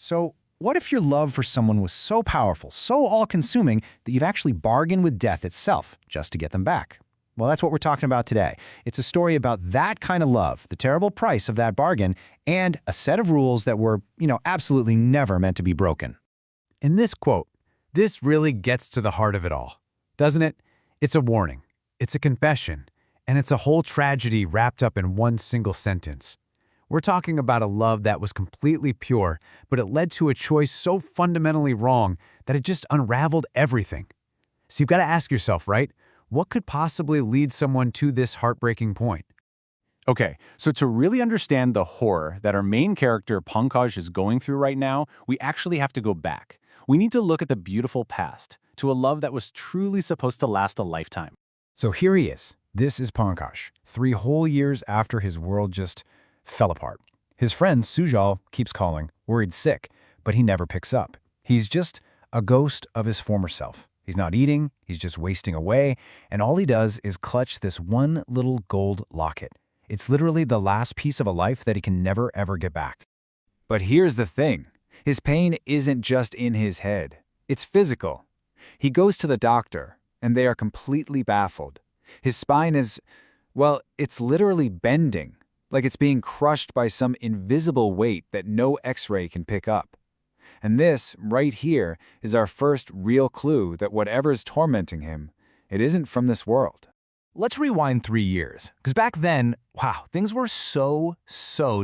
So, what if your love for someone was so powerful, so all-consuming, that you've actually bargained with death itself just to get them back? Well, that's what we're talking about today. It's a story about that kind of love, the terrible price of that bargain, and a set of rules that were, absolutely never meant to be broken. In this quote, this really gets to the heart of it all, doesn't it? It's a warning, it's a confession, and it's a whole tragedy wrapped up in one single sentence. We're talking about a love that was completely pure, but it led to a choice so fundamentally wrong that it just unraveled everything. So you've got to ask yourself, right? What could possibly lead someone to this heartbreaking point? Okay, so to really understand the horror that our main character Pankaj is going through right now, we actually have to go back. We need to look at the beautiful past, to a love that was truly supposed to last a lifetime. So here he is. This is Pankaj, 3 whole years after his world just fell apart. His friend Sujal keeps calling, worried sick, but he never picks up. He's just a ghost of his former self. He's not eating, he's just wasting away, and all he does is clutch this one little gold locket. It's literally the last piece of a life that he can never ever get back. But here's the thing. His pain isn't just in his head. It's physical. He goes to the doctor, and they are completely baffled. His spine is, well, it's literally bending, like it's being crushed by some invisible weight that no X-ray can pick up. And this, right here, is our first real clue that whatever's tormenting him, it isn't from this world. Let's rewind 3 years, because back then, wow, things were so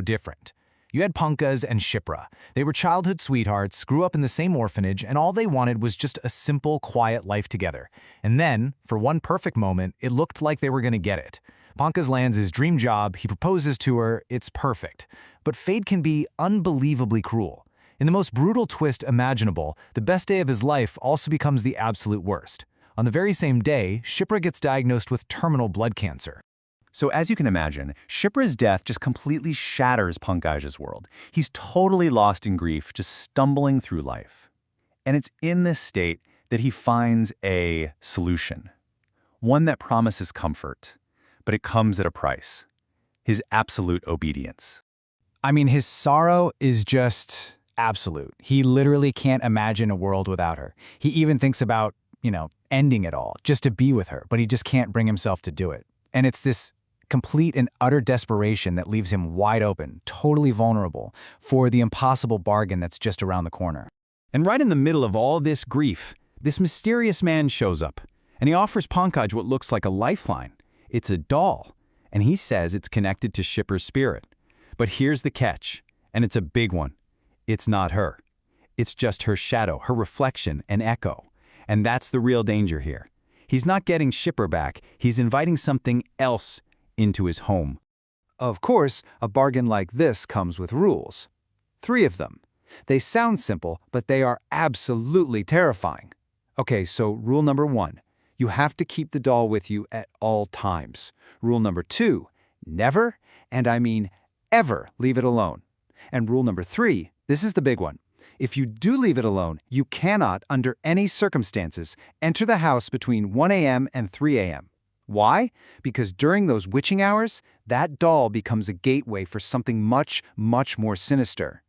different. You had Pankaj and Shipra. They were childhood sweethearts, grew up in the same orphanage, and all they wanted was just a simple, quiet life together. And then, for one perfect moment, it looked like they were going to get it. Pankaj lands his dream job, he proposes to her, it's perfect. But fate can be unbelievably cruel. In the most brutal twist imaginable, the best day of his life also becomes the absolute worst. On the very same day, Shipra gets diagnosed with terminal blood cancer. So as you can imagine, Shipra's death just completely shatters Pankaj's world. He's totally lost in grief, just stumbling through life. And it's in this state that he finds a solution. One that promises comfort, but it comes at a price. His absolute obedience. I mean, his sorrow is just absolute. He literally can't imagine a world without her. He even thinks about, ending it all, just to be with her, but he just can't bring himself to do it. And it's this complete and utter desperation that leaves him wide open, totally vulnerable, for the impossible bargain that's just around the corner. And right in the middle of all this grief, this mysterious man shows up, and he offers Pankaj what looks like a lifeline. It's a doll, and he says it's connected to Shipra's spirit. But here's the catch, and it's a big one. It's not her. It's just her shadow, her reflection, and echo. And that's the real danger here. He's not getting Shipra back, he's inviting something else into his home. Of course, a bargain like this comes with rules. 3 of them. They sound simple, but they are absolutely terrifying. Okay, so rule number 1. You have to keep the doll with you at all times. Rule number 2. Never, and I mean ever, leave it alone. And rule number 3, this is the big one. If you do leave it alone, you cannot, under any circumstances, enter the house between 1 a.m. and 3 a.m. Why? Because during those witching hours, that doll becomes a gateway for something much more sinister.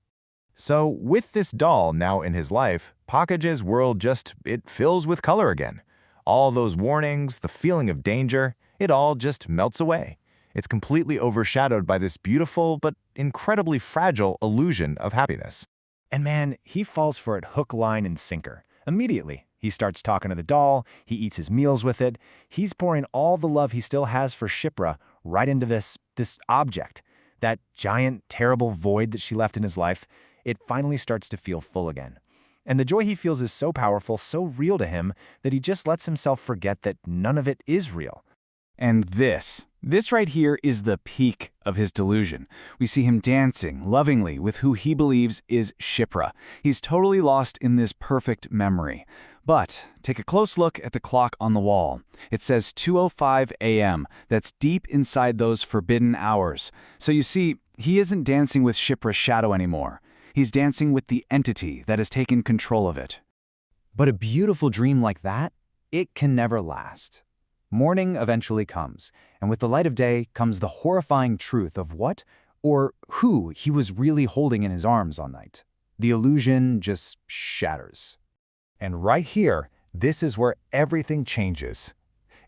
So, with this doll now in his life, Pankaj's world it fills with color again. All those warnings, the feeling of danger, it all just melts away. It's completely overshadowed by this beautiful but incredibly fragile illusion of happiness. And man, he falls for it hook, line, and sinker. Immediately, he starts talking to the doll, he eats his meals with it, he's pouring all the love he still has for Shipra right into this object. That giant, terrible void that she left in his life, it finally starts to feel full again. And the joy he feels is so powerful, so real to him, that he just lets himself forget that none of it is real. And this right here is the peak of his delusion. We see him dancing lovingly with who he believes is Shipra. He's totally lost in this perfect memory. But take a close look at the clock on the wall. It says 2:05 a.m. That's deep inside those forbidden hours. So you see, he isn't dancing with Shipra's shadow anymore. He's dancing with the entity that has taken control of it. But a beautiful dream like that, it can never last. Morning eventually comes, and with the light of day comes the horrifying truth of what or who he was really holding in his arms all night. The illusion just shatters. And right here, this is where everything changes.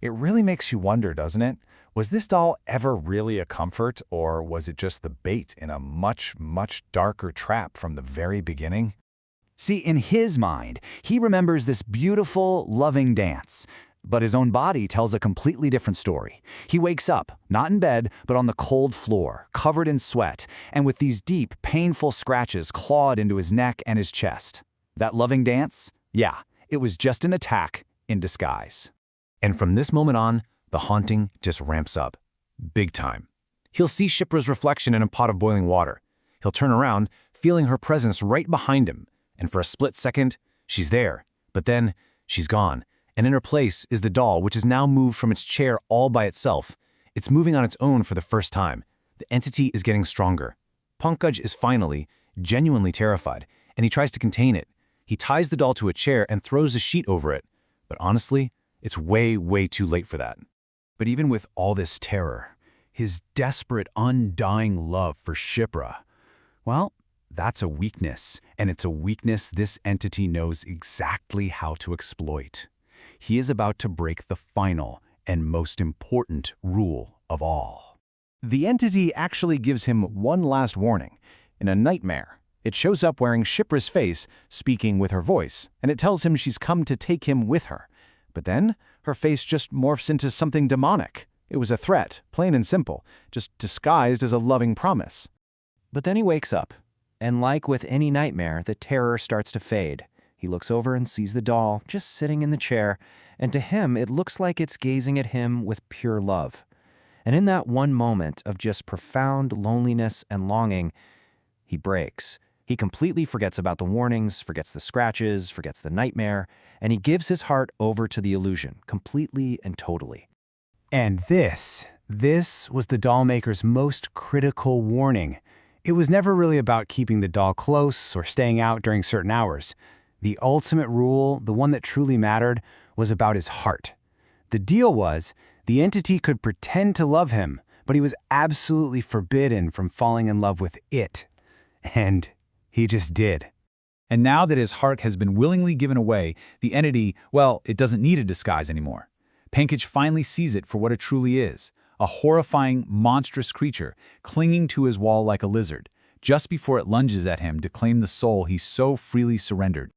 It really makes you wonder, doesn't it? Was this doll ever really a comfort, or was it just the bait in a much, much darker trap from the very beginning? See, in his mind, he remembers this beautiful, loving dance. But his own body tells a completely different story. He wakes up, not in bed, but on the cold floor, covered in sweat, and with these deep, painful scratches clawed into his neck and his chest. That loving dance? Yeah, it was just an attack in disguise. And from this moment on, the haunting just ramps up. Big time. He'll see Shipra's reflection in a pot of boiling water. He'll turn around, feeling her presence right behind him. And for a split second, she's there. But then, she's gone. And in her place is the doll, which is now moved from its chair all by itself. It's moving on its own for the first time. The entity is getting stronger. Pankaj is finally, genuinely terrified, and he tries to contain it. He ties the doll to a chair and throws a sheet over it. But honestly, it's way, way too late for that. But even with all this terror, his desperate, undying love for Shipra, well, that's a weakness, and it's a weakness this entity knows exactly how to exploit. He is about to break the final and most important rule of all. The entity actually gives him one last warning. In a nightmare, it shows up wearing Shipra's face, speaking with her voice, and it tells him she's come to take him with her. But then, her face just morphs into something demonic. It was a threat, plain and simple, just disguised as a loving promise. But then he wakes up, and like with any nightmare, the terror starts to fade. He looks over and sees the doll just sitting in the chair, and to him it looks like it's gazing at him with pure love. And in that one moment of just profound loneliness and longing, he breaks. He completely forgets about the warnings, forgets the scratches, forgets the nightmare, and he gives his heart over to the illusion, completely and totally. And this was the doll maker's most critical warning. It was never really about keeping the doll close or staying out during certain hours. The ultimate rule, the one that truly mattered, was about his heart. The deal was, the entity could pretend to love him, but he was absolutely forbidden from falling in love with it. And he just did. And now that his heart has been willingly given away, the entity, well, it doesn't need a disguise anymore. Pankaj finally sees it for what it truly is, a horrifying, monstrous creature clinging to his wall like a lizard, just before it lunges at him to claim the soul he so freely surrendered.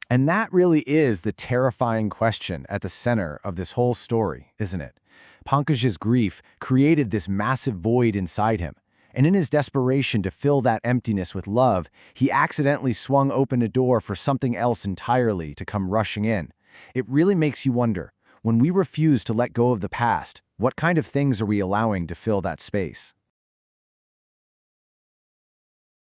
And that really is the terrifying question at the center of this whole story, isn't it? Pankaj's grief created this massive void inside him. And in his desperation to fill that emptiness with love, he accidentally swung open a door for something else entirely to come rushing in. It really makes you wonder, when we refuse to let go of the past, what kind of things are we allowing to fill that space?